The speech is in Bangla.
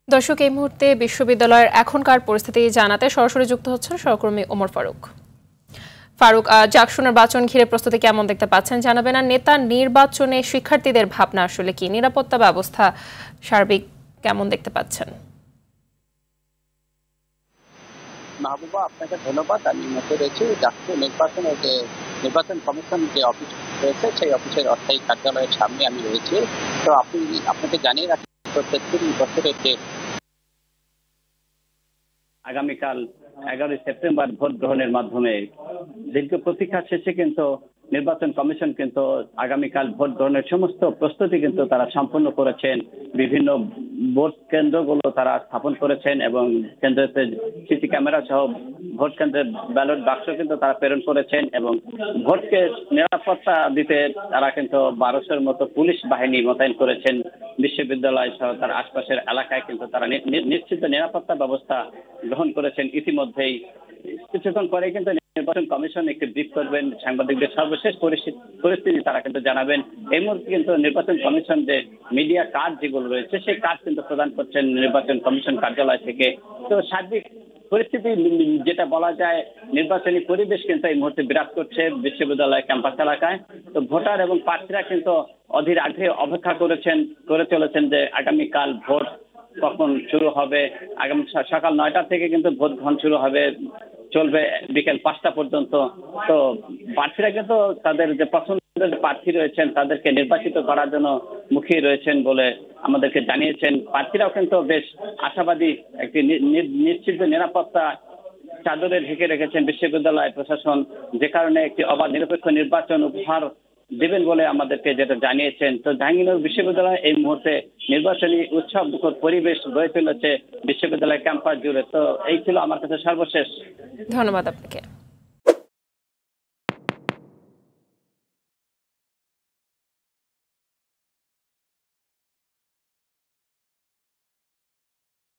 দর্শক, এই মুহূর্তে বিশ্ববিদ্যালয়ের এখনকার পরিস্থিতি জানাতে সরাসরি যুক্ত হচ্ছেন সহকর্মী ওমর ফারুক। জাকসু নির্বাচন ঘিরে প্রস্তুতি কেমন দেখতে পাচ্ছেন জানাবেন, আর নেতা নির্বাচনে শিক্ষার্থীদের ভাবনা আসলে কি, নিরাপত্তা ব্যবস্থা সার্বিক কেমন দেখতে পাচ্ছেন? মাহবুবা, আপনাকে ধন্যবাদ। আমি মতো রয়েছে জাকসু নির্বাচনের যে নির্বাচন কমিশন যে অফিস রয়েছে সেই অফিসের অস্থায়ী কার্যালয়ের সামনে আমি রয়েছি। তো আপনাকে জানিয়ে রাখি, ৩৩ বছরের যে আগামীকাল 11 সেপ্টেম্বর ভোট গ্রহণের মাধ্যমে দীর্ঘ প্রতীক্ষা শেষে কিন্তু নির্বাচন কমিশন কিন্তু আগামীকাল ভোট গ্রহণের সমস্ত প্রস্তুতি কিন্তু তারা সম্পন্ন করেছেন। বিভিন্ন ভোট কেন্দ্রগুলো তারা স্থাপন করেছেন এবং কেন্দ্রতে সিসি ক্যামেরা সহ ভোট কেন্দ্রের ব্যালট বাক্স কিন্তু তারা প্রেরণ করেছেন এবং ভোটকে নিরাপত্তা দিতে তারা কিন্তু 1200-এর মতো পুলিশ বাহিনী মোতায়েন করেছেন। বিশ্ববিদ্যালয় সহ তার আশপাশের এলাকায় কিন্তু তারা নিশ্চিত নিরাপত্তা ব্যবস্থা গ্রহণ করেছেন। ইতিমধ্যেই কিছুক্ষণ পরে কিন্তু নির্বাচন কমিশন একটি ব্রিফ করবেন, সাংবাদিকদের সর্বশেষ পরিস্থিতি তারা কিন্তু জানাবেন। এই মুহূর্তে কিন্তু নির্বাচন কমিশন যে মিডিয়া কার্ড যেগুলো রয়েছে সেই কার্ড কিন্তু প্রদান করছেন নির্বাচন কমিশন কার্যালয় থেকে। তো সার্বিক পরিস্থিতি যেটা বলা যায়, নির্বাচনী পরিবেশ কিন্তু এই মুহূর্তে বিরাজ করছে বিশ্ববিদ্যালয় ক্যাম্পাস এলাকায়। তো ভোটার এবং প্রার্থীরা কিন্তু অধীর আগ্রহে অপেক্ষা করে চলেছেন যে আগামীকাল ভোট কখন শুরু হবে। আগামী সকাল 9টা থেকে কিন্তু ভোট গ্রহণ শুরু হবে, চলবে বিকেল 5টা পর্যন্ত। তো প্রার্থীরা কিন্তু তাদের যে পছন্দের প্রার্থী রয়েছেন তাদেরকে নির্বাচিত করার জন্য মুখিয়ে রয়েছেন বলে আমাদেরকে জানিয়েছেন। প্রার্থীরাও কিন্তু বেশ আশাবাদী, একটি নিশ্চিত নিরাপত্তা চাদরে ঢেকে রেখেছেন বিশ্ববিদ্যালয় প্রশাসন, যে কারণে একটি অবাধ নিরপেক্ষ নির্বাচন উপহার দেবেন বলে আমাদেরকে যেটা জানিয়েছেন। তো জাহাঙ্গীরনগর বিশ্ববিদ্যালয় এই মুহূর্তে নির্বাচনী উৎসব মুখর পরিবেশ গড়ে তুলেছে বিশ্ববিদ্যালয় ক্যাম্পাস জুড়ে। তো এই ছিল আমার কাছে সর্বশেষ। ধন্যবাদ আপনাকে।